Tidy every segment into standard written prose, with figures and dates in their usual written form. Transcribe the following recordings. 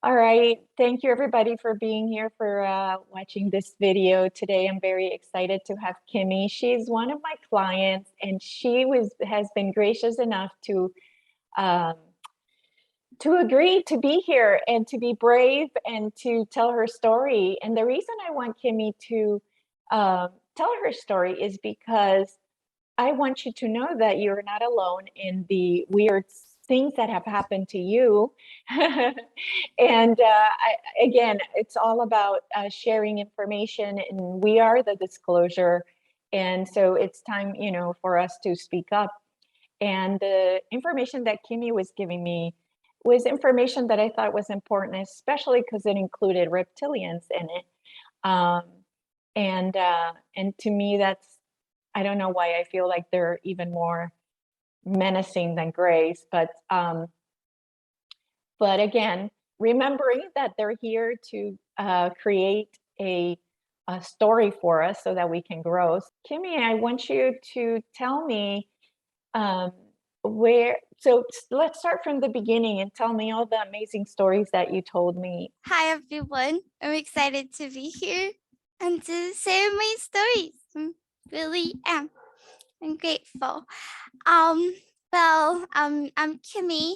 All right. Thank you everybody for being here for watching this video today. I'm very excited to have Kimmy. She's one of my clients and has been gracious enough um, to agree to be here and to be brave and to tell her story. And the reason I want Kimmy to tell her story is because I want you to know that you're not alone in the weird things that have happened to you. And again, it's all about sharing information, and we are the disclosure. And so it's time, for us to speak up. And the information that Kimmy was giving me was information that I thought was important, especially because it included reptilians in it. Um, and to me, I don't know why I feel like they're even more menacing than grays, but again, remembering that they're here to create a story for us so that we can grow. Kimmy, I want you to tell me um, so let's start from the beginning and tell me all the amazing stories that you told me. Hi everyone, I'm excited to be here and to share my stories. Really am. I'm grateful. I'm Kimmy.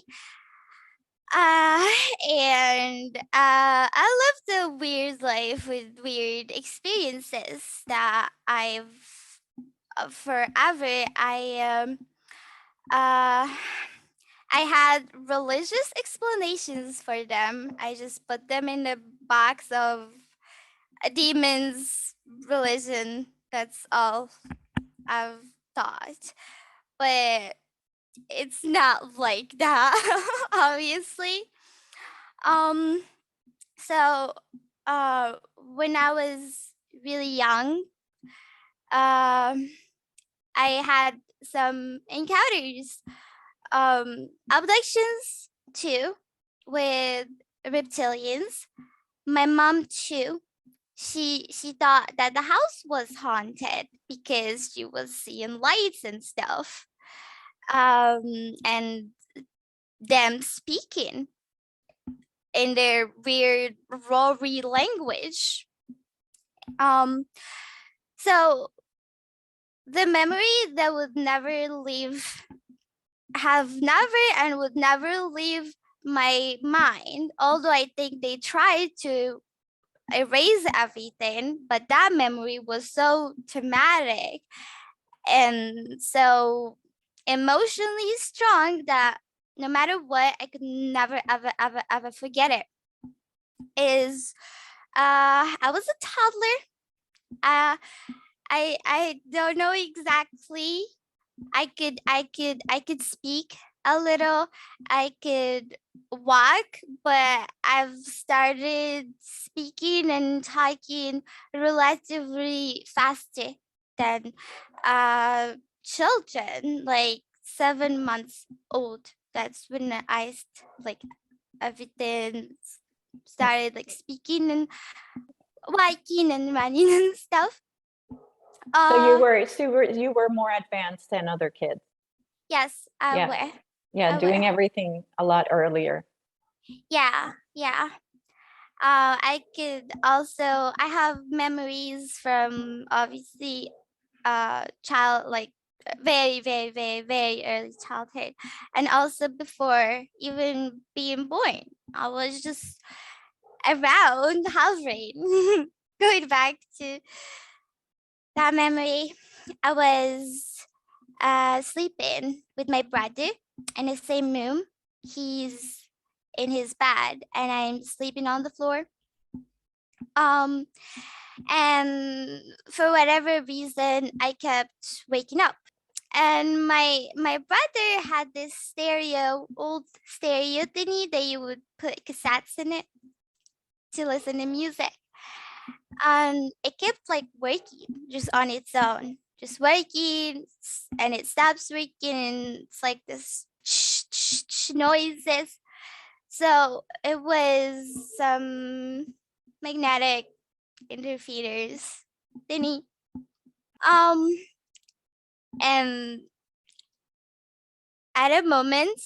Uh, and I love the weird life with weird experiences that I've forever. Uh, I had religious explanations for them. I just put them in the box of a demon's religion. That's all I've thought. But it's not like that, obviously. Um, so when I was really young, um, I had some encounters, abductions too, with reptilians. My mom too. She thought that the house was haunted because she was seeing lights and stuff, and them speaking in their weird Rory language. Um, so the memory that would never leave, have never and would never leave my mind. Although I think they tried to erase everything, but that memory was so traumatic and so emotionally strong that no matter what, I could never, ever, ever, ever forget it. Is I was a toddler. I don't know exactly. I could speak a little. I could walk, but I've started speaking and talking relatively faster than children, like 7 months old. That's when like everything started like speaking and walking and running and stuff. So you Uh were you were more advanced than other kids. yes, I Yeah. will. Yeah, I will. doing everything a lot earlier. Yeah. I have memories from obviously child, like very, very, very, very early childhood, and also before even being born. I was just around hovering. Going back to that memory, I was sleeping with my brother in the same room. He's in his bed and I'm sleeping on the floor. Um, and for whatever reason, I kept waking up. And my brother had this old stereo thingy that you would put cassettes in it to listen to music. And it kept like working just on its own, just working, and it stops working, and it's like this noises. So it was some magnetic interferers thingy. Um, and at a moment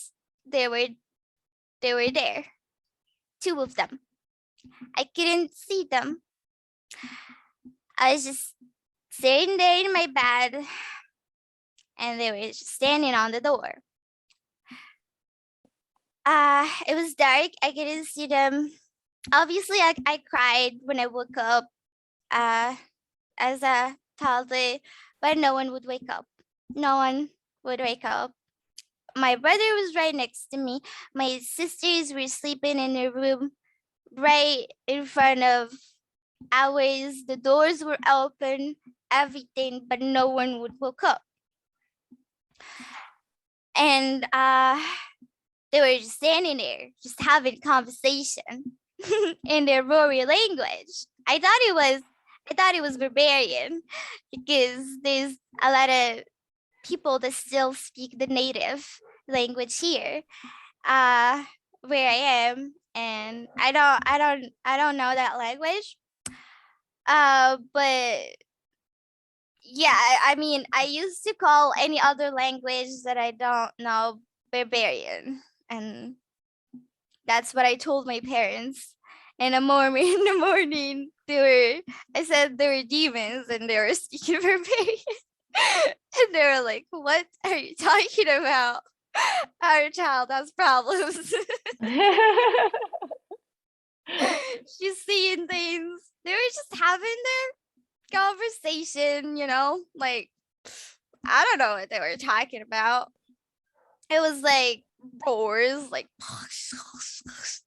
they were there. two of them. I couldn't see them. I was just sitting there in my bed, and they were just standing on the door. It was dark. I couldn't see them. Obviously, I cried when I woke up as a toddler, but no one would wake up. No one would wake up. My brother was right next to me. My sisters were sleeping in their room right in front of ours. The doors were open, everything, but no one would wake up. And they were just standing there, just having conversation in their Rory language. I thought it was barbarian because there's a lot of people that still speak the native language here, where I am, and I don't know that language. But yeah, I mean, I used to call any other language that I don't know barbarian, and that's what I told my parents. In the morning, I said they were demons and they were speaking barbarian. And they were like, "What are you talking about? Our child has problems. She's seeing things." They were just having their conversation, like, I don't know what they were talking about. It was like roars, like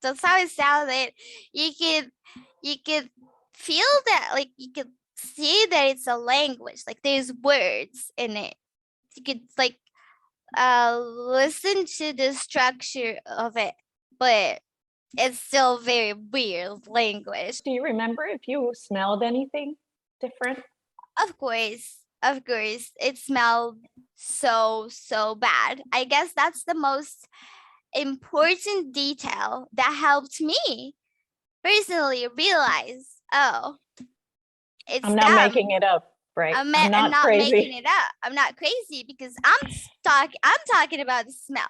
that's how it sounded. You could feel that, like you could see that it's a language, like there's words in it. You could like listen to the structure of it, but it's still very weird language. Do you remember if you smelled anything different? Of course, it smelled so bad. I guess that's the most important detail that helped me personally realize, oh, it's I'm not them. making it up, right? I'm not not crazy. making it up. I'm not crazy because I'm talking about the smell.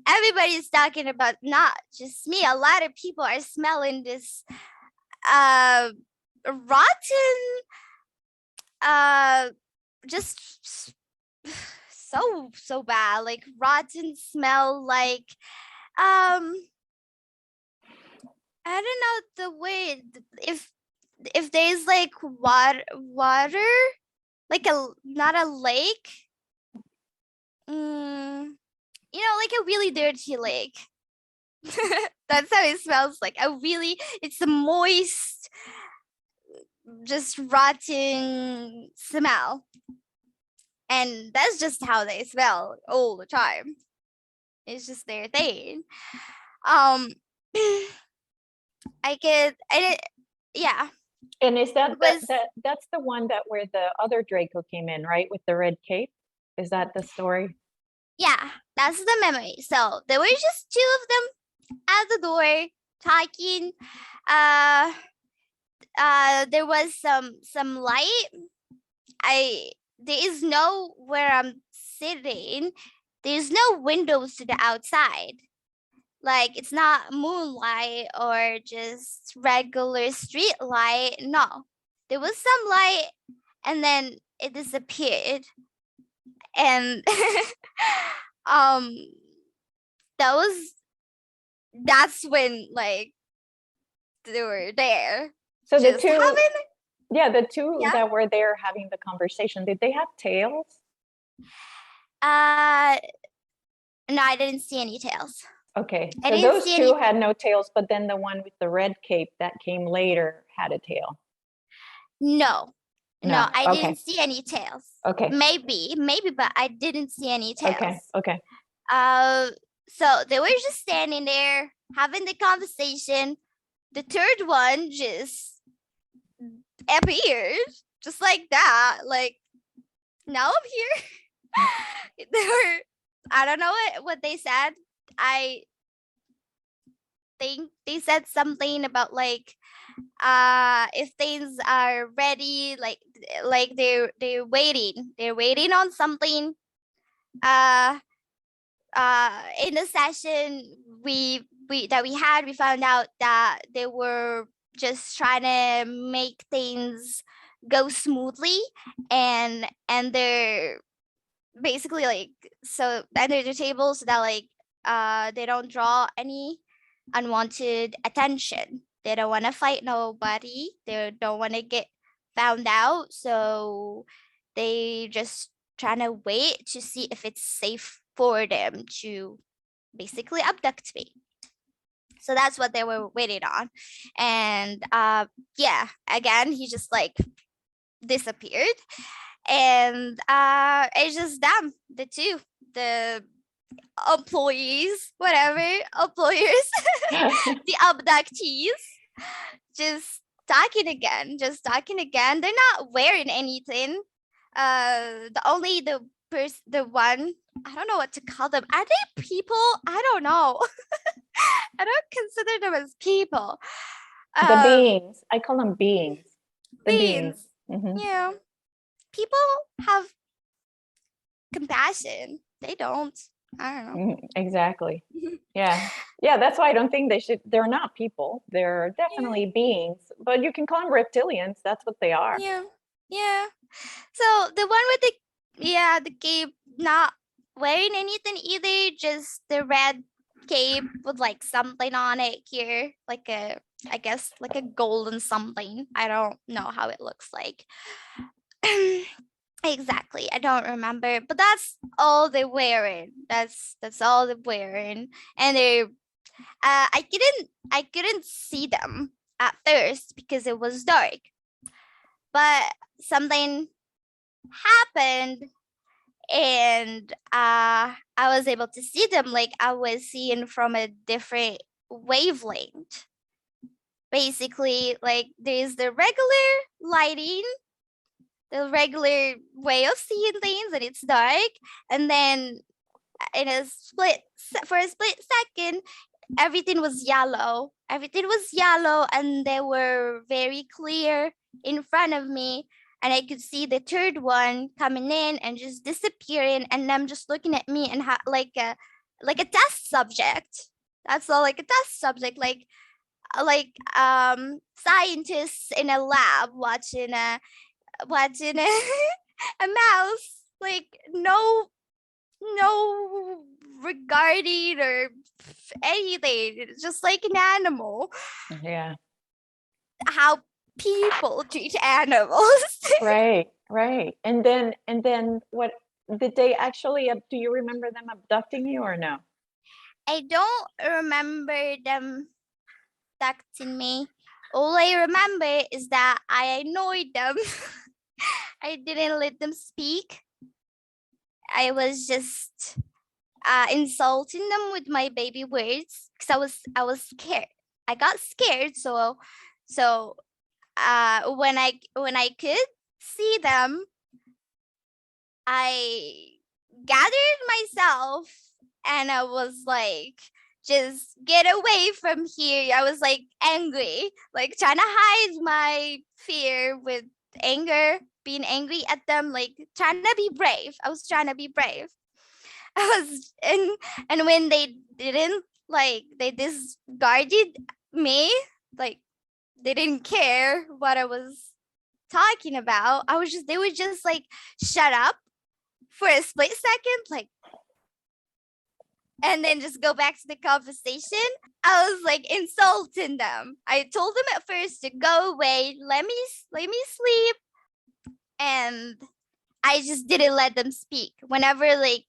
Everybody's talking about, not just me. A lot of people are smelling this rotten, just so bad, like rotten smell, like I don't know the word. If there's like water, like not a lake, like a really dirty lake. That's how it smells like. It's a moist, just rotten smell. And that's just how they smell all the time. It's just their thing. Yeah. And is that's the one that where the other Draco came in, right? With the red cape? Is that the story? Yeah, that's the memory. So there were just two of them at the door talking. There was some light. There is no where I'm sitting. There's no windows to the outside. Like it's not moonlight or just regular street light. No, there was some light, and then it disappeared. And that's when like they were there. So the just two, the two Yeah. that were there having the conversation, did they have tails? No, I didn't see any tails. Okay, so those two had no tails, but then the one with the red cape that came later had a tail. No, I didn't see any tails. Okay. Maybe, but I didn't see any tails. Okay. So they were just standing there having the conversation. The third one just appeared, just like that. Like, now I'm here. I don't know what they said. I think they said something about like if things are ready, like they're waiting on something. In the session we we found out that they were just trying to make things go smoothly, and they're basically like so under the table so that like they don't draw any unwanted attention. They don't want to fight nobody. They don't want to get found out. So they just trying to wait to see if it's safe for them to basically abduct me. So that's what they were waiting on. And yeah, again, he just like disappeared. And it's just them, the two, the employees, whatever, employers, the abductees, just talking again. They're not wearing anything. The one, I don't know what to call them. Are they people? I don't know. I don't consider them as people. The beings. I call them beings. The beings. Mm-hmm. Yeah. People have compassion. They don't. I don't know. Exactly. Yeah. Yeah, that's why I don't think they're not people. They're definitely beings, but you can call them reptilians. That's what they are. Yeah. Yeah. So the one with the cape not wearing anything either, just the red cape with like something on it here, like I guess like a golden something. I don't know how it looks like. Exactly, I don't remember, but that's all they're wearing. That's all they're wearing, and they I couldn't see them at first because it was dark, but something happened, and I was able to see them. Like I was seeing from a different wavelength. Basically, like there's the regular lighting, the regular way of seeing things, and it's dark, and then for a split second, everything was yellow, and they were very clear in front of me, and I could see the third one coming in and just disappearing, and them just looking at me and like a test subject. That's all, like a test subject, like scientists in a lab watching a a mouse, like no regarding or anything. It's just like an animal. Yeah. How people treat animals. Right. And then what did they actually do you remember them abducting you or no? I don't remember them abducting me. All I remember is that I annoyed them. I didn't let them speak. I was just insulting them with my baby words because I was scared. I got scared, so when I could see them, I gathered myself and I was like, just get away from here. I was like angry, like trying to hide my fear with anger, being angry at them, like trying to be brave. I was trying to be brave. I was and when they didn't, like they discarded me, like they didn't care what I was talking about. They would just like shut up for a split second, like, and then just go back to the conversation. I was like insulting them. I told them at first to go away, let me sleep, and I just didn't let them speak. Whenever like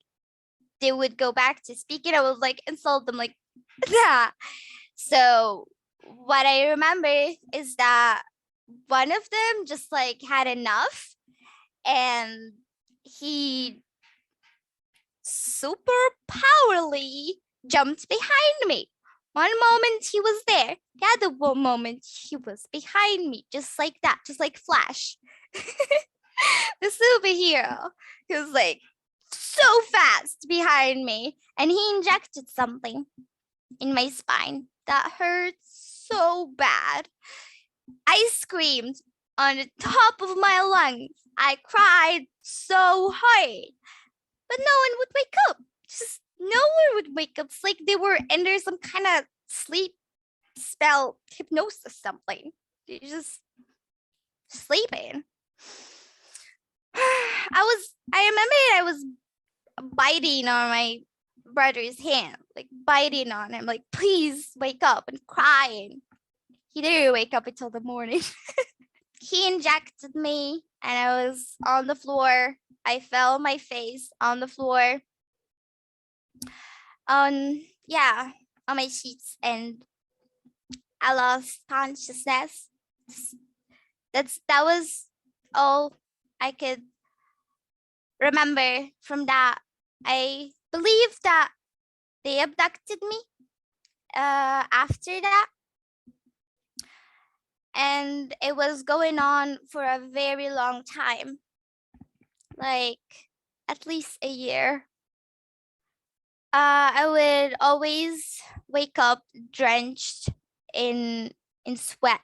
they would go back to speaking, I would like insult them like that. So what I remember is that one of them just like had enough, and he super powerfully jumped behind me. One moment he was there, the other moment he was behind me, just like that, just like Flash. The superhero. He was like so fast behind me, and he injected something in my spine that hurt so bad. I screamed on the top of my lungs. I cried so hard, but no one would wake up. Just no one would wake up. It's like they were under some kind of sleep spell hypnosis something. You're just sleeping. I remember I was biting on my brother's hand, like biting on him, like, please wake up, and crying. He didn't wake up until the morning. He injected me and I was on the floor. I fell my face on the floor. Yeah, on my sheets, and I lost consciousness. That was all I could remember from that. I believe that they abducted me after that, and it was going on for a very long time, like at least a year. I would always wake up drenched in sweat.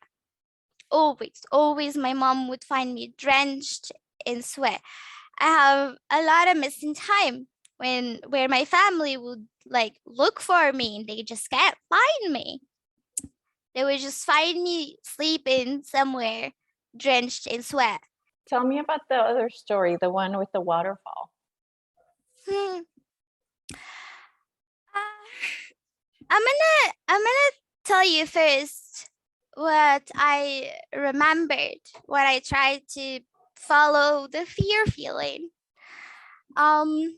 Always my mom would find me drenched in sweat. I have a lot of missing time where my family would like look for me and they just can't find me. They would just find me sleeping somewhere drenched in sweat. Tell me about the other story, the one with the waterfall. Hmm. I'm gonna tell you first what I remembered when I tried to follow the fear feeling. One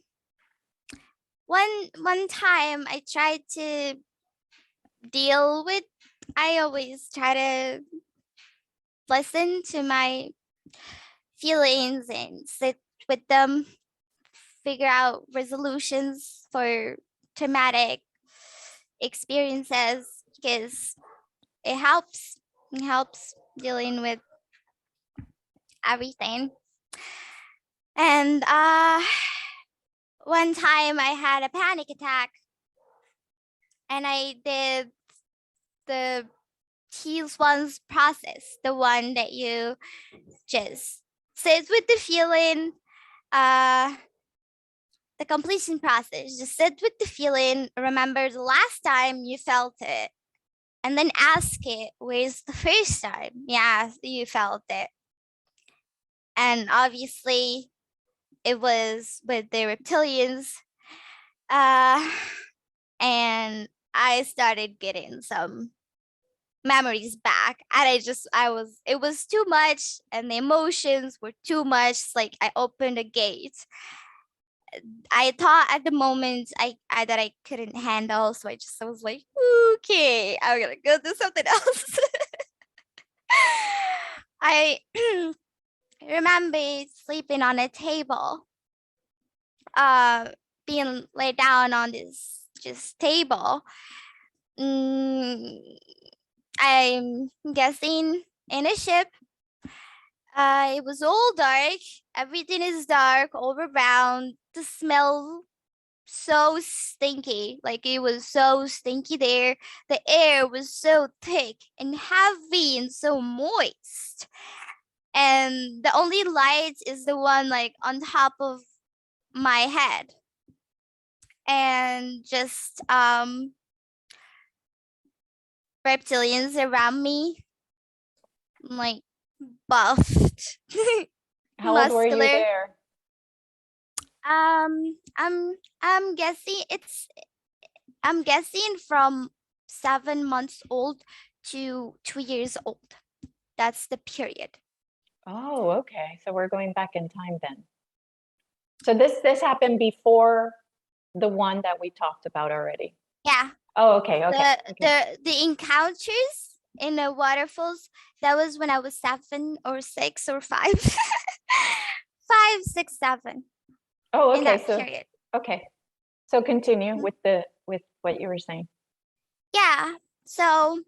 time I tried to deal with. I always try to listen to my feelings and sit with them, figure out resolutions for traumatic experiences, because it helps dealing with everything. And one time I had a panic attack and I did the T1's process, the one that you just sit with the feeling, the completion process. Just sit with the feeling, remember the last time you felt it, and then ask it, where's the first time you felt it? And obviously it was with the reptilians. And I started getting some memories back, and it was too much, and the emotions were too much. It's like I opened a gate. I thought at the moment that I couldn't handle, so I was like, okay, I'm gonna go do something else. I remember sleeping on a table, being laid down on this just table. I'm guessing in a ship. It was all dark. Everything is dark all around. The smell so stinky. Like it was so stinky there. The air was so thick and heavy and so moist. And the only light is the one like on top of my head. And just reptilians around me, like buffed. How old were you Muscular. there? I'm guessing from 7 months old to 2 years old. That's the period. Oh, okay. So we're going back in time then. So this happened before the one that we talked about already. Yeah. Oh, okay. The encounters in the waterfalls, that was when I was 7 or 6 or 5. 5, 6, 7. Oh, okay. In that So period. okay. So continue with what you were saying. Yeah. So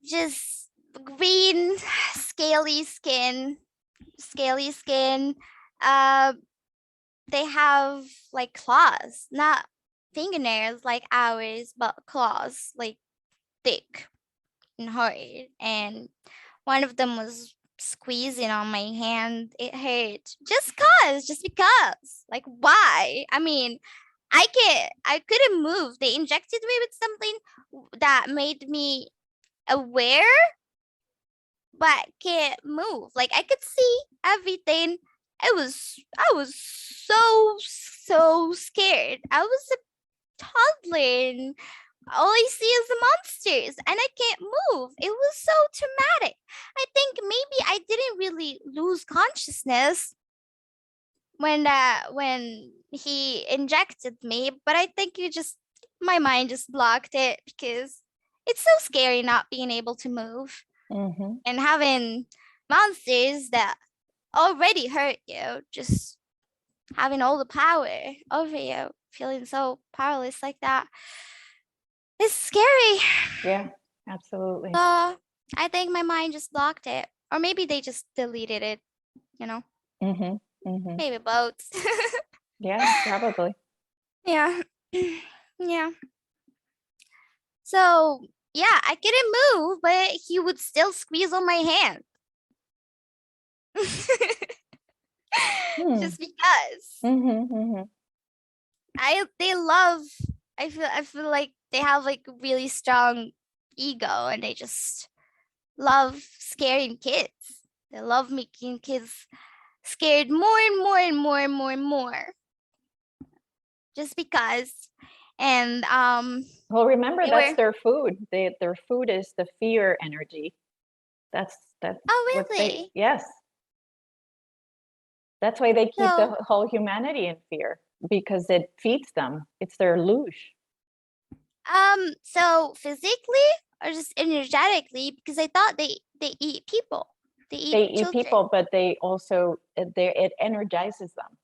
just green scaly skin. They have like claws, not fingernails like ours, but claws, like thick and hard. And one of them was squeezing on my hand. It hurt just because. Like, why? I mean, I couldn't move. They injected me with something that made me aware, but can't move. Like I could see everything. I was so scared. I was a toddler and all I see is the monsters and I can't move. It was so traumatic. I think maybe I didn't really lose consciousness when he injected me, but I think my mind just blocked it because it's so scary not being able to move and having monsters that already hurt you, just having all the power over you, feeling so powerless like that. It's scary. Yeah, absolutely. So I think my mind just blocked it. Or maybe they just deleted it, you know? Maybe both. Yeah, probably. Yeah. Yeah. So yeah, I couldn't move, but he would still squeeze on my hand. Just because. They love, I feel like they have like really strong ego and they just love scaring kids. They love making kids scared more and more and more and more and more. Just because. And well, remember that's their food. Their food is the fear energy. That's oh what really? yes. That's why they keep the whole humanity in fear, because it feeds them. It's their luge. So physically or just energetically? Because I thought they eat people. They eat children. People, but they also it energizes them.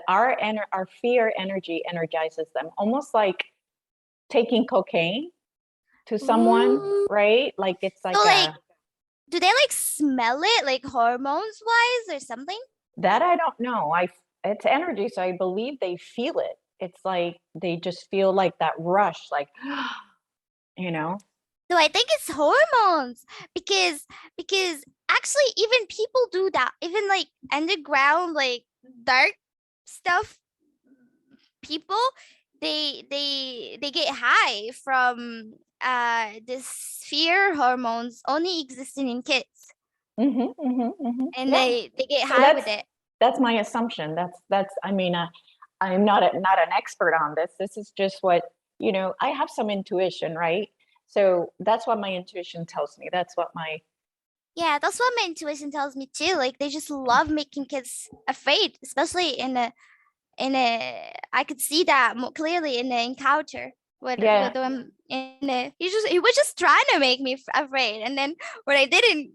Our fear energy energizes them, almost like taking cocaine to someone, right? Like it's like, so like do they like smell it like hormones wise or something? That I don't know. It's energy, so I believe they feel it. It's like they just feel like that rush, like you know. So I think it's hormones because actually even people do that. Even like underground, like dark stuff, people they get high from this fear hormones only existing in kids. And Yeah. they get high with it. That's my assumption. That's I mean, I'm not an expert on this. This is just what, I have some intuition, right? So that's what my intuition tells me. That's what my Yeah, that's what my intuition tells me too. Like they just love making kids afraid, especially in a I could see that more clearly in the encounter with them. He was just trying to make me afraid, and then when I didn't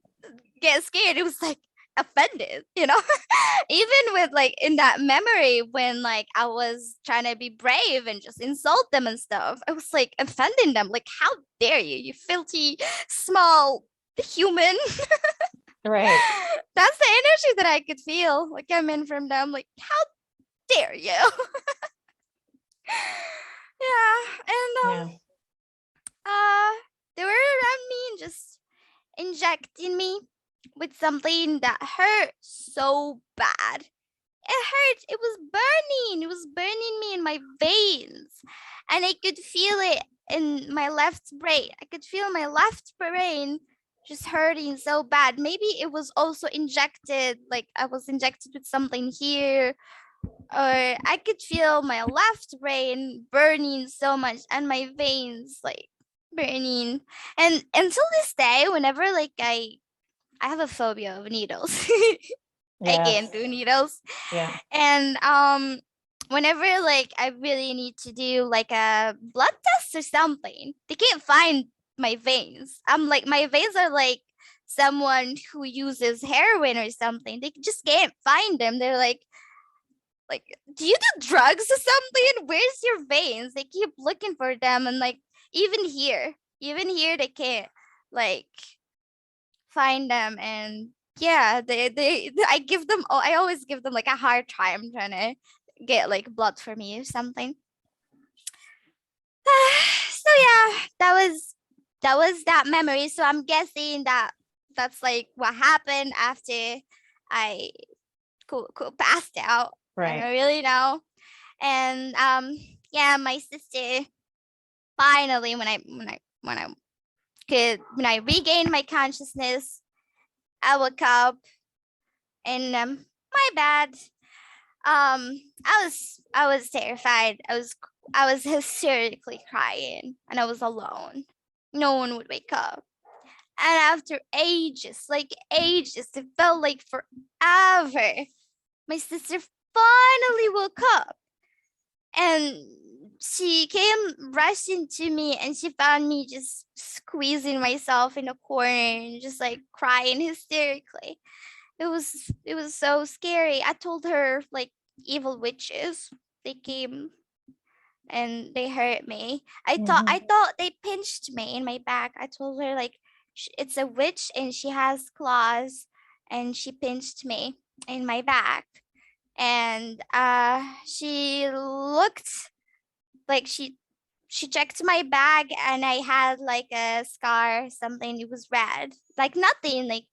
get scared, it was like offended, even with like in that memory when like I was trying to be brave and just insult them and stuff, I was like offending them, like how dare you filthy small human. right. That's the energy that I could feel like I'm in from them, like how dare you. Yeah. And they were around me and just injecting me with something that hurt so bad. It hurt. It was burning me in my veins, and I could feel it in my left brain. I could feel my left brain just hurting so bad. Maybe it was also injected, like I was injected with something here, or I could feel my left brain burning so much and my veins like burning. And until this day, whenever like I have a phobia of needles. I can't do needles. Yeah. And whenever like I really need to do like a blood test or something, they can't find my veins. I'm like, my veins are like someone who uses heroin or something. They just can't find them. They're like, do you do drugs or something? Where's your veins? They keep looking for them, and like even here they can't like find them. And yeah, I always give them like a hard time trying to get like blood for me or something. So yeah, that was that memory. So I'm guessing that's like what happened after I passed out. Right. I don't really know. And yeah, my sister finally, when I regained my consciousness, I woke up and my bad. I was terrified. I was hysterically crying, and I was alone. No one would wake up. And after ages, like ages, it felt like forever, my sister finally woke up, and she came rushing to me, and she found me just squeezing myself in a corner and just like crying hysterically. It was so scary. I told her like evil witches, they came and they hurt me. I thought they pinched me in my back. I told her like it's a witch and she has claws, and she pinched me in my back. And she looked like she checked my bag, and I had like a scar, something. It was red, like nothing, like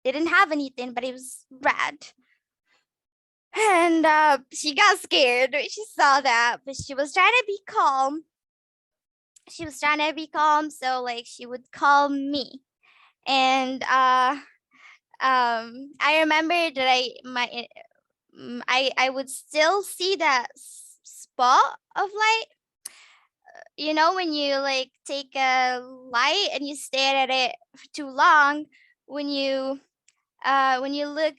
didn't have anything, but it was red. And she got scared when she saw that, but she was trying to be calm. She was trying to be calm, so like she would call me. And I remember that I would still see that spot of light. You know, when you like take a light and you stare at it for too long, when you look,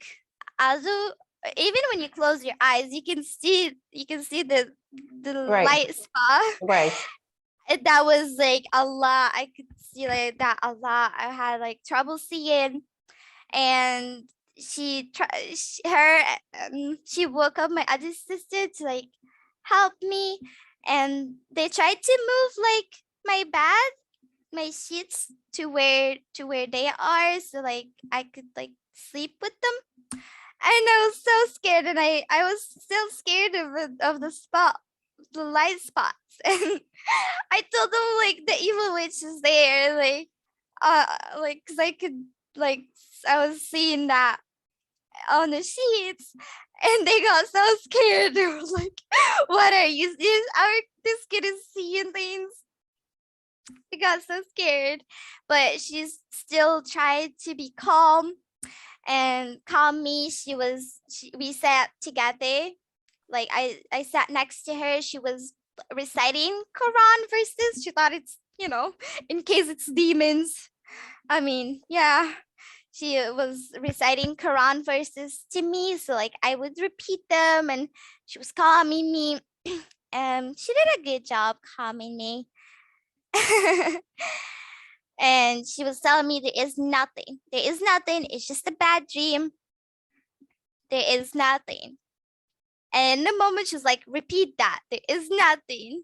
also even when you close your eyes, you can see the light spot. Right. That was like a lot. I could see like that a lot. I had like trouble seeing, and she woke up my other sister to like help me, and they tried to move like my sheets to where they are, so like I could like sleep with them. And I was so scared, and I was still scared of the spot, the light spots. And I told them like the evil witch is there, like because I could like I was seeing that on the sheets, and they got so scared. They were like, "What are you? This kid is seeing things." They got so scared, but she still tried to be calm and calm me. We sat together. Like I sat next to her. She was reciting Quran verses. She thought it's, in case it's demons. I mean, yeah. She was reciting Quran verses to me. So like I would repeat them, and she was calming me. She did a good job calming me. And she was telling me there is nothing. There is nothing. It's just a bad dream. There is nothing. And in the moment, she was like, repeat that. There is nothing.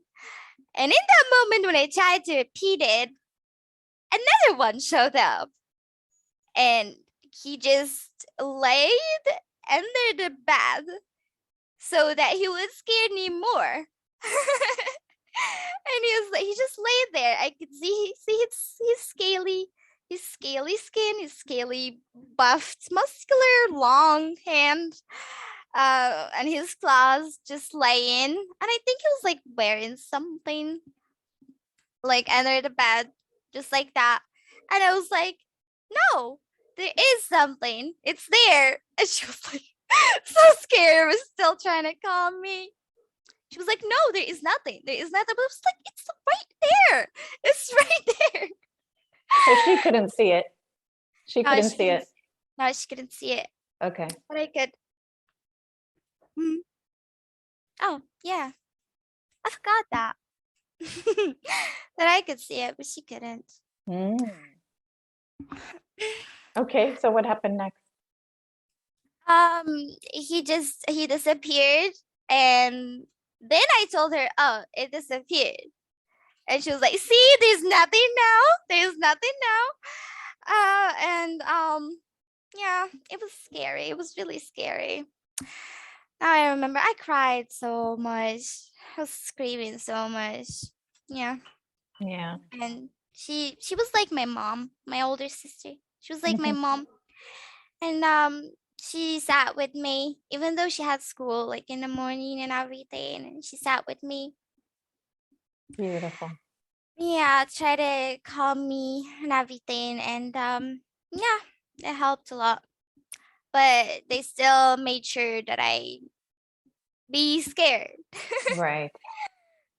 And in that moment, when I tried to repeat it, another one showed up. And he just laid under the bed so that he would scare me more. And he just laid there. I could see his scaly skin, his scaly, buffed, muscular, long hand, and his claws just laying. And I think he was like wearing something like under the bed, just like that. And I was like, no, there is something. It's there. And she was like so scared, was still trying to calm me. She was like, no, there is nothing. There is nothing. But I was like, it's right there. It's right there. So she couldn't see it. She couldn't see it. No, she couldn't see it. Okay. But I could. Oh, yeah. I forgot that. That I could see it, but she couldn't. Okay, so what happened next? He disappeared, and then I told her, oh, it disappeared. And she was like, see, there's nothing now. There's nothing now. Yeah, it was scary. It was really scary. Now I remember I cried so much. I was screaming so much. Yeah. Yeah. And she was like my mom, my older sister. She was like my mom. And she sat with me, even though she had school like in the morning and everything, and she sat with me. Beautiful. Yeah, try to calm me and everything. And yeah, it helped a lot. But they still made sure that I be scared. Right.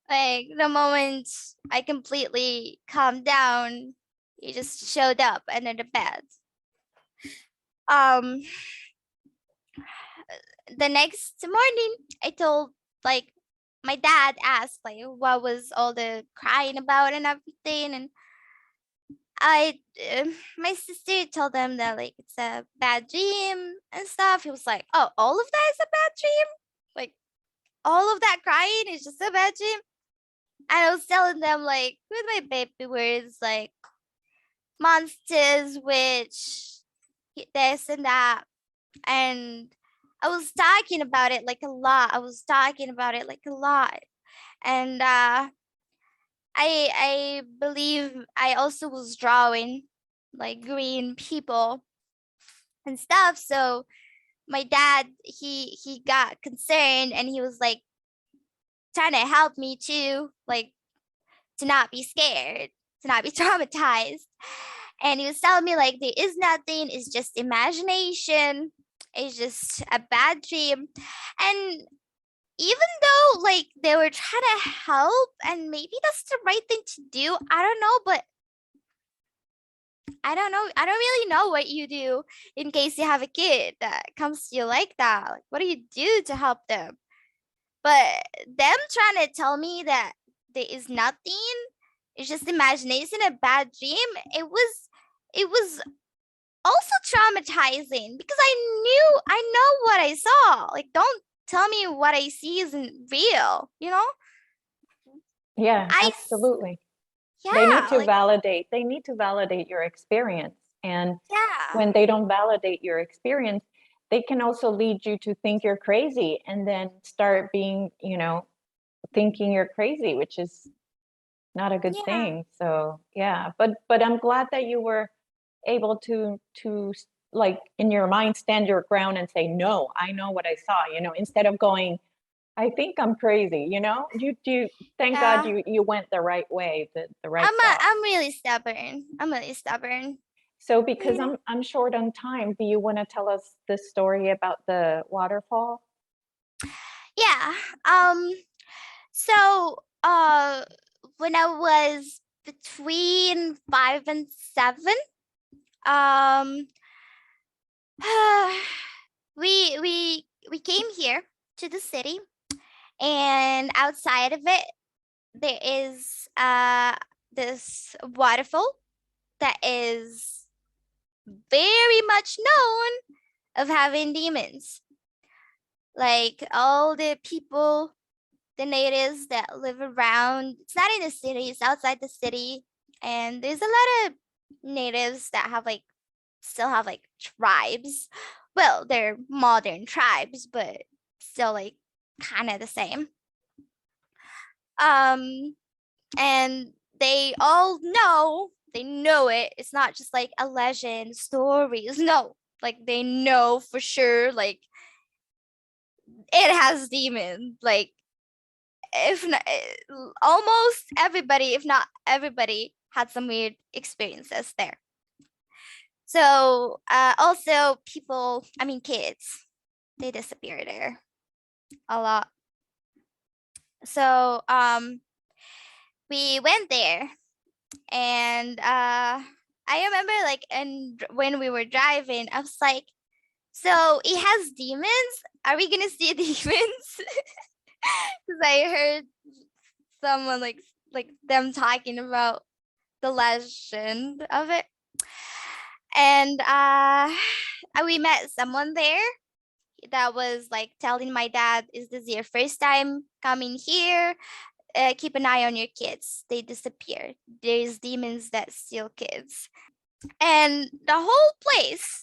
Like the moment I completely calmed down, he just showed up under the bed. Um, the next morning, I told like my dad asked like what was all the crying about and everything, and I my sister told them that like it's a bad dream and stuff. He was like, "Oh, all of that is a bad dream? Like all of that crying is just a bad dream?" And I was telling them like with my baby words like monsters, witch, this and that, and I was talking about it like a lot. I was talking about it like a lot, and I believe I also was drawing like green people and stuff. So my dad he got concerned and he was like trying to help me too, like to not be scared, to not be traumatized. And he was telling me like there is nothing, it's just imagination, it's just a bad dream. And even though like they were trying to help and maybe that's the right thing to do, I don't know, but I don't know. I don't really know what you do in case you have a kid that comes to you like that. Like, what do you do to help them? But them trying to tell me that there is nothing, it's just imagination, a bad dream. It was also traumatizing because I know what I saw. Like, don't tell me what I see isn't real, you know? Yeah, I absolutely. yeah, like They need to validate your experience. And yeah. when they don't validate your experience, they can also lead you to think you're crazy and then start being, thinking you're crazy, which is not a good Yeah. thing. So yeah, but I'm glad that you were able to like in your mind stand your ground and say, no, I know what I saw, instead of going, I think I'm crazy, you thank God Yeah. you went the right way, the right thought. I'm really stubborn. I'm really stubborn. So because Yeah. I'm short on time, do you want to tell us the story about the waterfall? Yeah. Um so when I was between 5 and 7, um we came here to the city, and outside of it there is this waterfall that is very much known of having demons. Like all the people, the natives that live around, it's not in the city, it's outside the city. And there's a lot of natives that have like still have like tribes. Well, they're modern tribes, but still like kind of the same. Um, and they all know, they know it. It's not just like a legend, stories. No, like they know for sure, like it has demons. Like if not, almost everybody, if not everybody, had some weird experiences there. So also people, I mean kids, they disappear there a lot. So we went there, and I remember like and when we were driving, I was like, so it has demons? Are we gonna see demons? Because I heard someone like them talking about the legend of it. And we met someone there that was like telling my dad, is this your first time coming here? Keep an eye on your kids, they disappear, there's demons that steal kids. And the whole place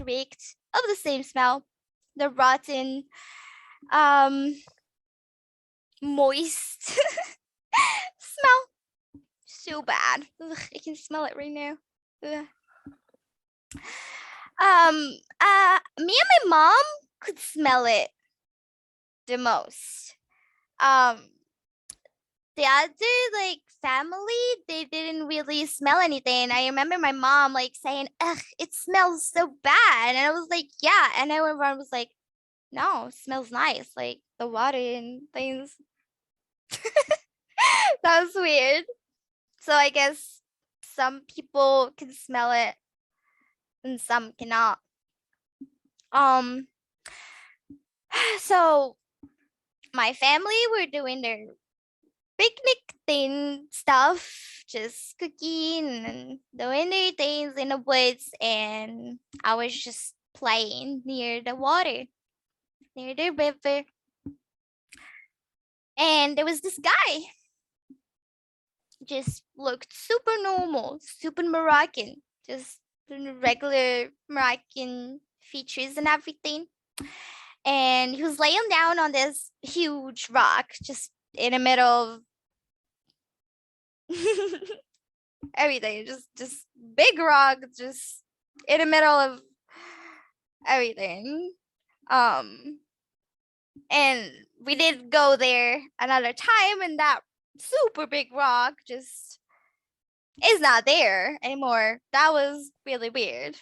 reeked of the same smell, the rotten, um moist smell. So bad. Ugh, I can smell it right now. Ugh. Me and my mom could smell it the most. Um, the other like family, they didn't really smell anything. I remember my mom like saying, ugh, it smells so bad. And I was like, yeah. And everyone was like, no, it smells nice. Like the water and things. That was weird. So I guess some people can smell it and some cannot. Um, so my family were doing their picnic thing stuff, just cooking and doing their things in the woods, and I was just playing near the water, near the river. And there was this guy, just looked super normal, super Moroccan, just regular Moroccan features and everything. And he was laying down on this huge rock, just in the middle of everything, just big rock, just in the middle of everything. And we did go there another time, and that super big rock just is not there anymore. That was really weird.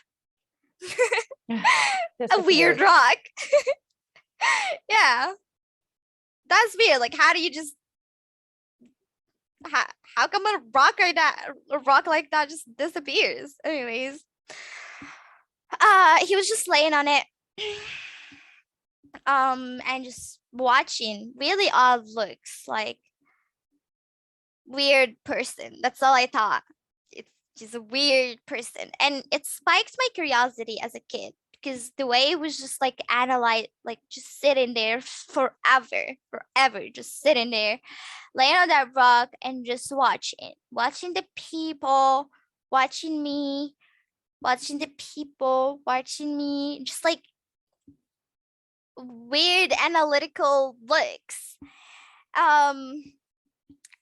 A weird rock. Yeah, that's weird. Like, how do you just how come a rock like that just disappears? Anyways, he was just laying on it, and just watching. Really odd looks, like weird person. That's all I thought. It's just a weird person, and it spiked my curiosity as a kid, because the way it was just like analyze, like just sitting there forever, just sitting there, laying on that rock and just watching the people, watching me, watching the people, watching me, just like weird analytical looks.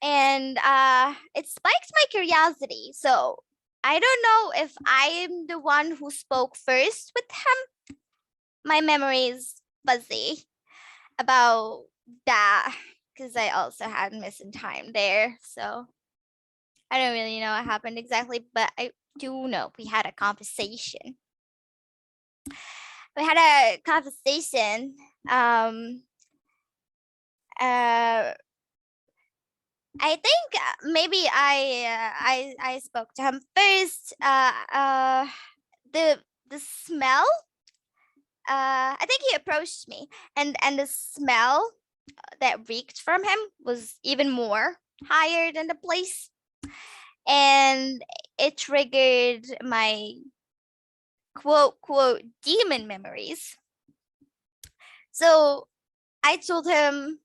And it spiked my curiosity. So I don't know if I'm the one who spoke first with him. My memory is fuzzy about that, because I also had missing time there. So I don't really know what happened exactly, but I do know we had a conversation. We had a conversation. I think maybe I spoke to him first. The smell. I think he approached me, and the smell that reeked from him was even more higher than the place, and it triggered my quote demon memories. So I told him,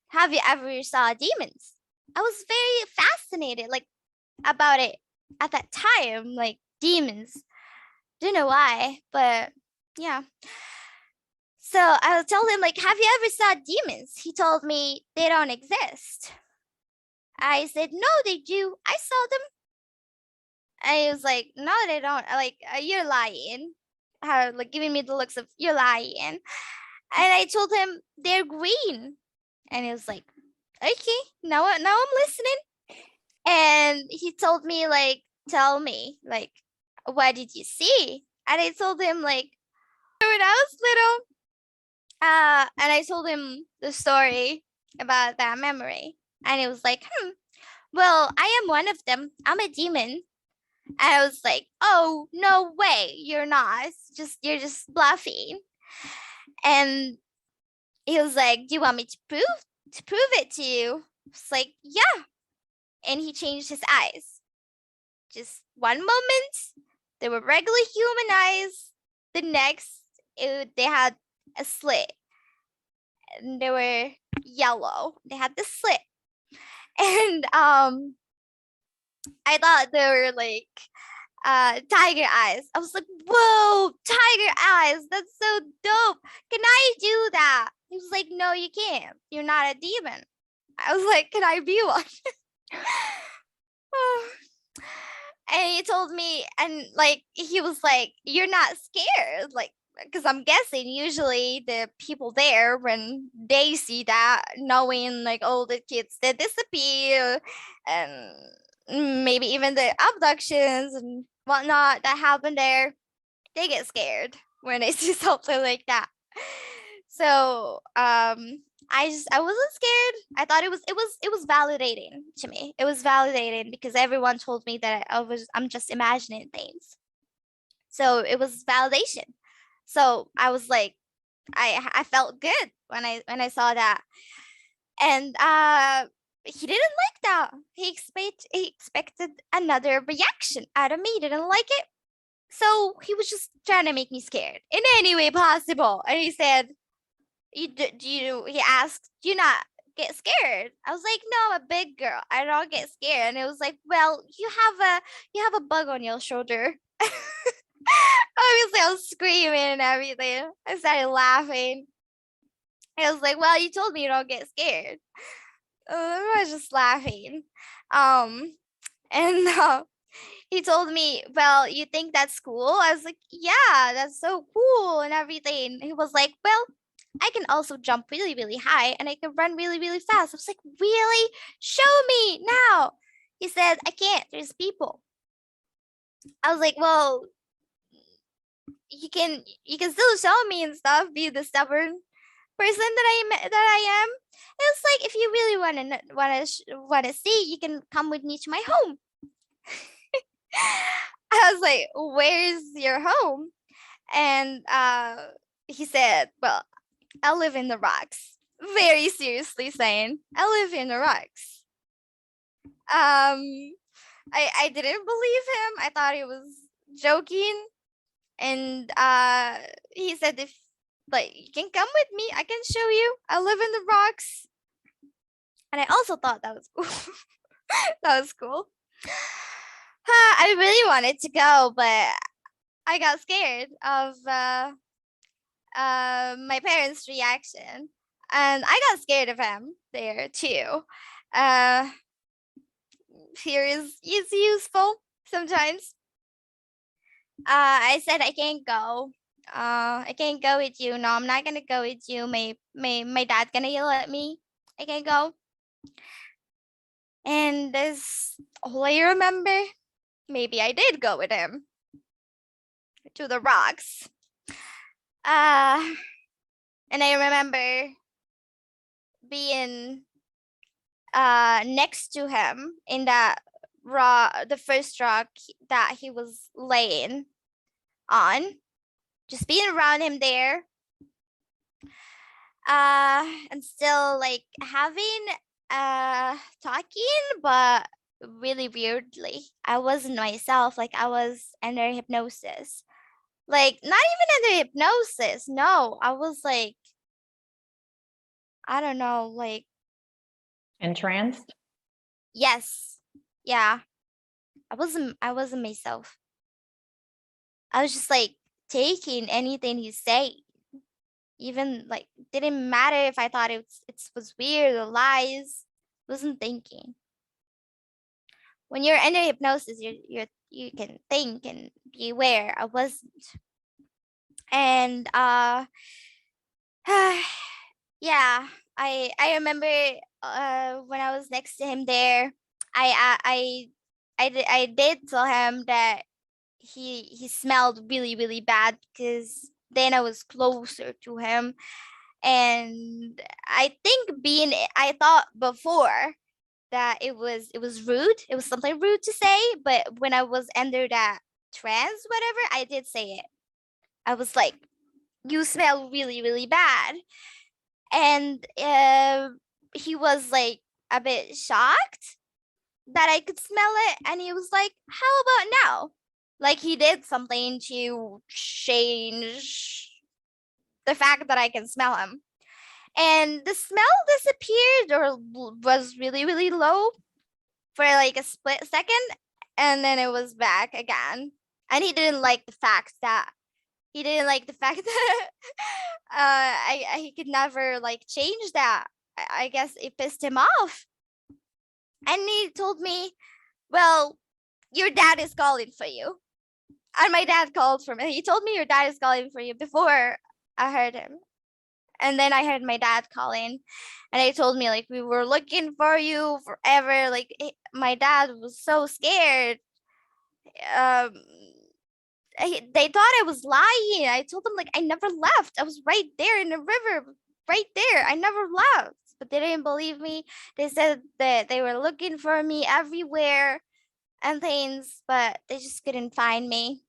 "Have you ever saw demons?" I was very fascinated, like, about it at that time, like demons. Don't know why, but yeah. So I told him, like, have you ever saw demons? He told me they don't exist. I said, no, they do. I saw them. And he was like, no, they don't. Like, you're lying. Like giving me the looks of you're lying. And I told him they're green. And he was like, okay, now I'm listening. And he told me, like, tell me, like, what did you see? And I told him, like, when I was little, and I told him the story about that memory. And he was like, well, I am one of them. I'm a demon. And I was like, oh, no way, you're not. You're just bluffing. And he was like, do you want me to prove it to you? It's like, yeah. And he changed his eyes. Just one moment, they were regular human eyes. The next, they had a slit. And they were yellow. They had the slit. And I thought they were like tiger eyes. I was like, whoa, tiger eyes. That's so dope. Can I do that? He was like, no, you can't. You're not a demon. I was like, can I be one? And he told me, and like, he was like, you're not scared. Like, because I'm guessing usually the people there, when they see that, knowing like all the kids that disappear and maybe even the abductions and whatnot that happen there, they get scared when they see something like that. So I wasn't scared. I thought it was validating to me. It was validating because everyone told me that I'm just imagining things. So it was validation. So I was like, I felt good when I saw that. And he didn't like that. He expected another reaction out of me. He didn't like it. So he was just trying to make me scared in any way possible. And he said, he asked, do you not get scared? I was like, no, I'm a big girl. I don't get scared. And it was like, well, you have a bug on your shoulder. Obviously, I was screaming and everything. I started laughing. I was like, well, you told me you don't get scared. I was just laughing. And he told me, well, you think that's cool? I was like, yeah, that's so cool and everything. He was like, well, I can also jump really, really high and I can run really, really fast. I was like, really? Show me now. He said, I can't. There's people. I was like, well, you can still show me and stuff. Be the stubborn person that I am. It's like, if you really want to see, you can come with me to my home. I was like, where's your home? And he said, well, I live in the rocks. Very seriously saying, I live in the rocks. I didn't believe him. I thought he was joking. And he said, if like you can come with me, I can show you. I live in the rocks. And I also thought that was cool. That was cool. I really wanted to go, but I got scared of my parents' reaction, and I got scared of him there too. Fear is useful sometimes. I said I can't go. I can't go with you. No, I'm not gonna go with you. My dad gonna yell at me. I can't go. And this all I remember. Maybe I did go with him to the rocks. And I remember being next to him in that the first rock that he was laying on, just being around him there, and still like having talking, but really weirdly. I wasn't myself. Like, I was under hypnosis. Like, not even under hypnosis. No, I was like, I don't know, like Entranced? yes. Yeah. I wasn't myself. I was just like taking anything he said. Even like, didn't matter if I thought it was weird or lies. Wasn't thinking. When you're under hypnosis, you can think and be aware. I wasn't. And yeah, I remember when I was next to him there, I did tell him that he smelled really, really bad, because then I was closer to him. And I thought before that it was rude. It was something rude to say, but when I was under that trance, whatever, I did say it. I was like, you smell really, really bad. And he was like a bit shocked that I could smell it. And he was like, how about now? Like, he did something to change the fact that I can smell him. And the smell disappeared, or was really, really low for like a split second. And then it was back again. And he didn't like the fact that he could never like change that. I guess it pissed him off. And he told me, well, your dad is calling for you. And my dad called for me. He told me your dad is calling for you before I heard him. And then I heard my dad calling, and they told me like we were looking for you forever. Like my dad was so scared. Um, they thought I was lying. I told them like I never left. I was right there in the river, right there. I never left. But they didn't believe me. They said that they were looking for me everywhere and things, but they just couldn't find me.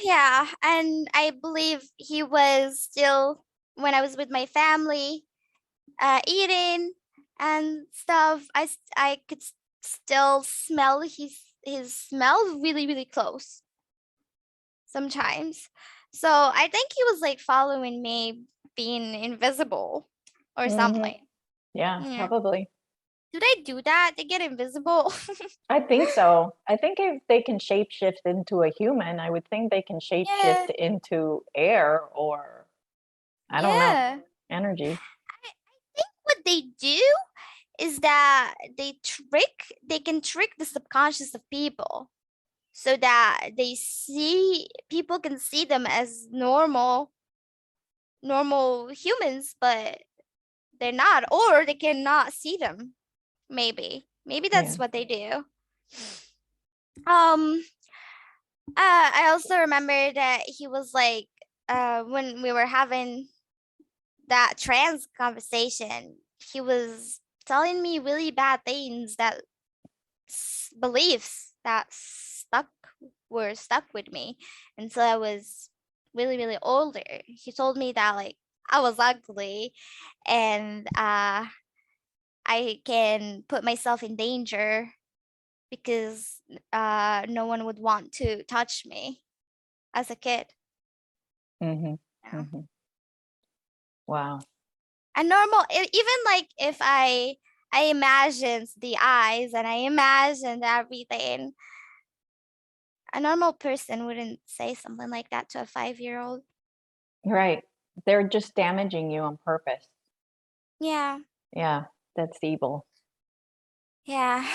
Yeah, and I believe he was still when I was with my family, eating and stuff. I could still smell his smell really close sometimes. So I think he was like following me, being invisible or Hmm. something. Yeah, Yeah. probably. Do they do that? They get invisible? I think so. I think if they can shapeshift into a human, I would think they can Yeah. shapeshift into air or I don't know, Yeah. energy. I think what they do is that they can trick the subconscious of people so that people can see them as normal humans, but they're not, or they cannot see them. Maybe Yeah. that's what they do. um I also remember that he was like, when we were having that trans conversation, he was telling me really bad things, that beliefs that were stuck with me until I was really older. He told me that like I was ugly, and I can put myself in danger because no one would want to touch me as a kid. Hmm. Yeah. Hmm. Wow. And even like if I imagined the eyes and I imagined everything, a normal person wouldn't say something like that to a 5-year-old. Right. They're just damaging you on purpose. Yeah. Yeah, that's evil. Yeah.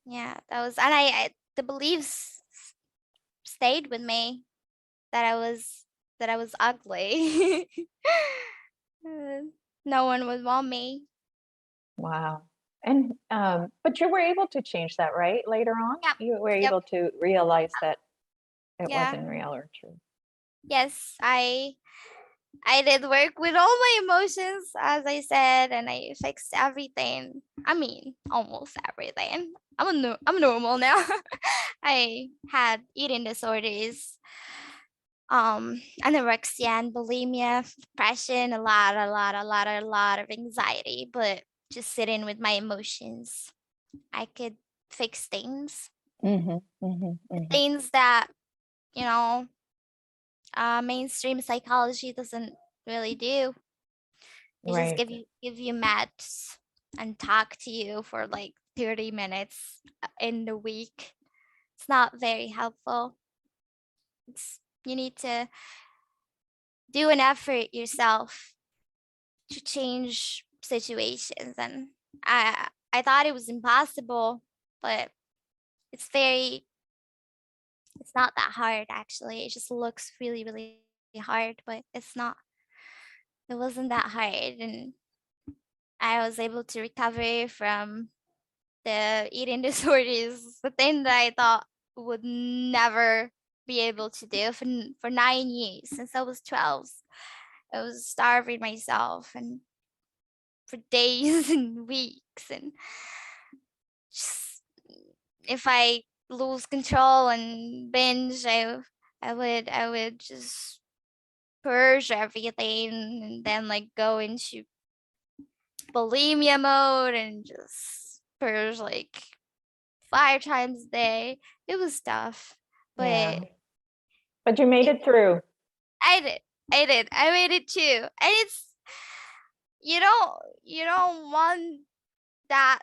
Yeah, that was, and the beliefs stayed with me that I was ugly. Uh, no one would want me. Wow. And but you were able to change that, right? Later on, Yep. you were Yep. able to realize that it Yeah. wasn't real or true. Yes, I did work with all my emotions, as I said, and I fixed everything. I mean, almost everything. I'm normal now. I had eating disorders, anorexia and bulimia, depression, a lot of anxiety, but just sitting with my emotions, I could fix things. Hmm. Hmm. Hmm. Things that, you know, mainstream psychology doesn't really do. They just Right. give you meds and talk to you for like 30 minutes in the week. It's not very helpful. You need to do an effort yourself to change situations, and I thought it was impossible, but it's very it's not that hard actually. It just looks really hard, but it's not. It wasn't that hard, and I was able to recover from the eating disorders, the thing that I thought would never be able to do for 9 years since I was 12. I was starving myself and for days and weeks, and just if I lose control and binge, I would just purge everything and then like go into bulimia mode and just purge like 5 times a day. It was tough, Yeah. but But you made it, it through. I did. I made it too. And it's you don't want that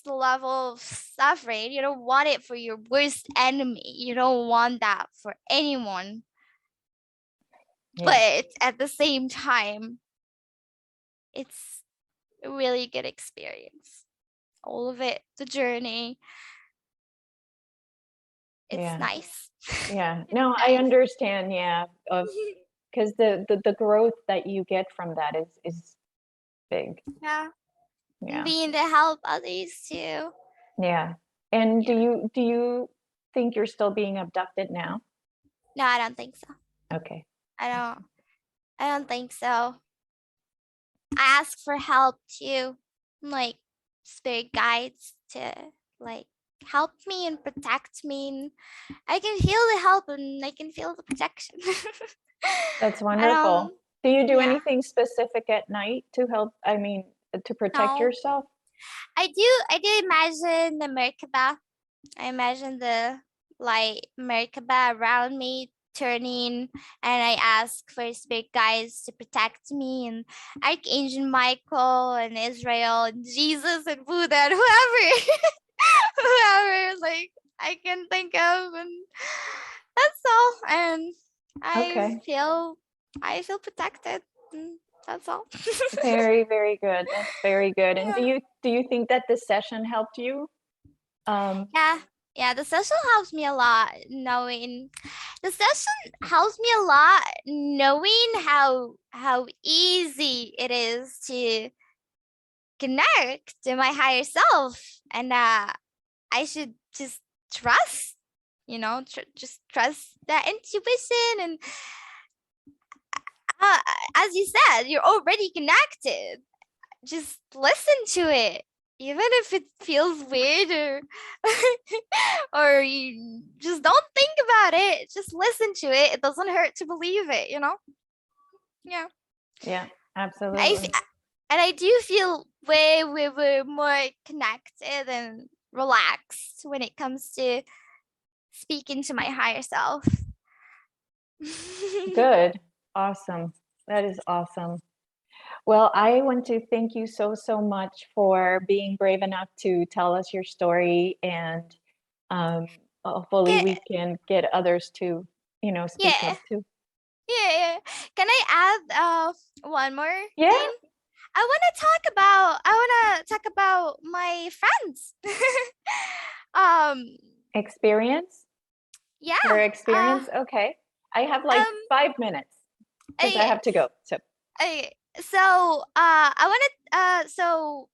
level of suffering. You don't want it for your worst enemy. You don't want that for anyone. Yeah. But at the same time, it's a really good experience. All of it, the journey, it's Yeah. nice. Yeah. It's No, I nice. understand. Yeah. Of because the growth that you get from that is big. Yeah. And Yeah. being to help others too. Yeah. And Yeah. do you think you're still being abducted now? No, I don't think so. Okay. I don't I don't think so. I ask for help too. Like spirit guides to like help me and protect me. And I can feel the help and I can feel the protection. That's I wonderful. don't, Do you do yeah, anything specific at night to help, I mean, to protect no. yourself? I do imagine the Merkaba. I imagine the like Merkaba around me turning, and I ask for spirit guides to protect me, and Archangel Michael and Israel and Jesus and Buddha and whoever whoever like I can think of, and that's all. And Okay. I feel protected. And that's all. Very, very good. That's very good. And Yeah. do you think that this session helped you? Yeah. Yeah, the session helps me a lot knowing the session helps me a lot knowing how easy it is to connect to my higher self, and I should just trust, just trust that intuition. And uh, as you said, you're already connected. Just listen to it, even if it feels weird, or or you just don't think about it. Just listen to it. It doesn't hurt to believe it. Yeah. Yeah, I absolutely. and I do feel way more connected and relaxed when it comes to speaking to my higher self. Good. Awesome. That is awesome. Well, I want to thank you so, so much for being brave enough to tell us your story, and um, hopefully Can, we can get others to, speak yeah, up too. yeah. Can I add one more Yeah, thing? I want to talk about my friends. um, experience. Your yeah. experience. Okay. I have like Um, 5 minutes because I I, have to go. So, I want to. So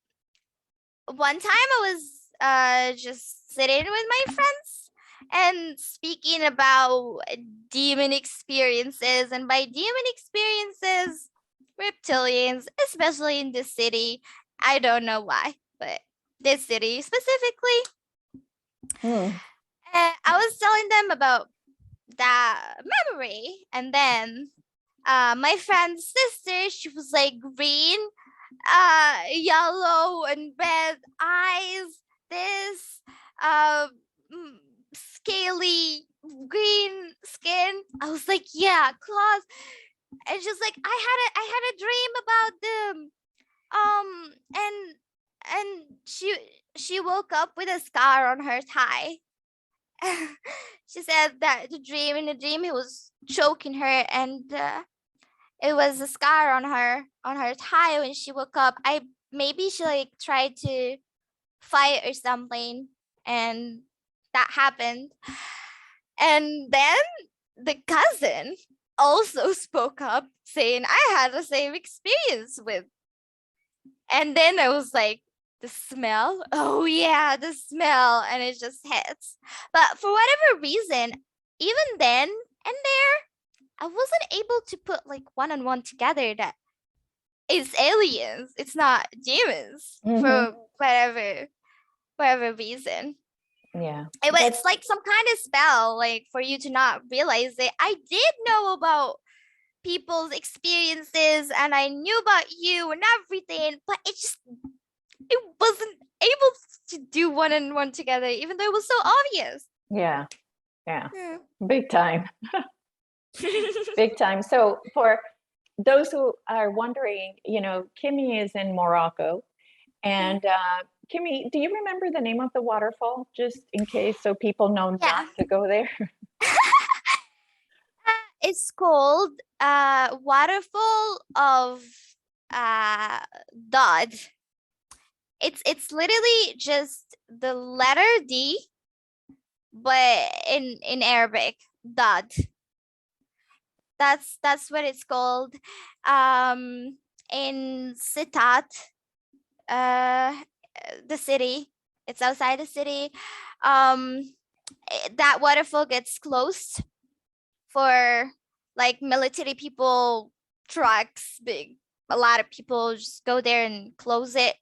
one time I was just sitting with my friends and speaking about demon experiences, and by demon experiences, reptilians, especially in this city. I don't know why, but this city specifically. hmm, I was telling them about that memory, and then my friend's sister, she was like green, yellow and red eyes, this uh scaly green skin. I was like, yeah, claws. And she's like, I had a dream about them. And she woke up with a scar on her thigh. She said that in the dream he was choking her, and it was a scar on her thigh when she woke up. I maybe she like tried to fight or something, and that happened. And then the cousin also spoke up saying I had the same experience with. And then I was like, the smell? Oh yeah, the smell. And it just hits. But for whatever reason, even then and there, I wasn't able to put like one on one together that it's aliens. It's not demons hmm, for whatever reason. yeah, It's like some kind of spell, like for you to not realize it. I did know about people's experiences and I knew about you and everything, but it wasn't able to do one on one together, even though it was so obvious. yeah, yeah, Yeah. big time, big time. So for those who are wondering, Kimmy is in Morocco, and Kimmy, do you remember the name of the waterfall, just in case, so people know not Yeah. to go there? It's called Waterfall of uh Dodd. It's literally just the letter D but in Arabic, Dad. That's what it's called. In Sitat, uh, the city, it's outside the city. That waterfall gets closed for like military people, trucks, big. A lot of people just go there and close it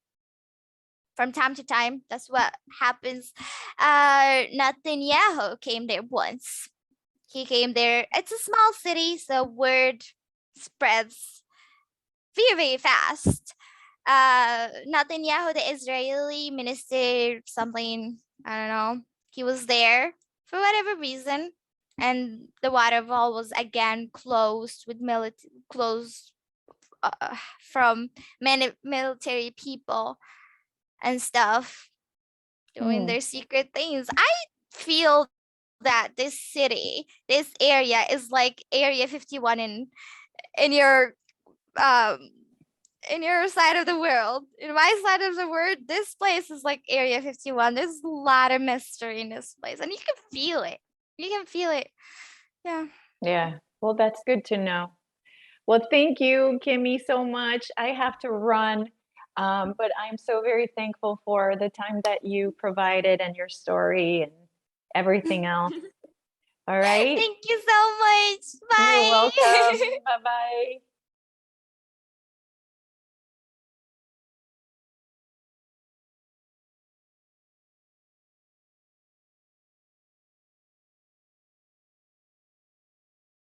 from time to time. That's what happens. Netanyahu came there once. He came there. It's a small city, so word spreads very, very fast. Netanyahu, the Israeli minister, something, I don't know, he was there for whatever reason, and the waterfall was again closed with closed from many military people and stuff doing their secret things. I feel that this city, this area is like Area 51 in your um in your side of the world. In my side of the world, this place is like Area 51. There's a lot of mystery in this place, and you can feel it. You can feel it. Yeah. Yeah. Well, that's good to know. Well, thank you, Kimmy, so much. I have to run, but I'm so very thankful for the time that you provided and your story and everything else. All right. Thank you so much. You're Bye. welcome. Bye bye.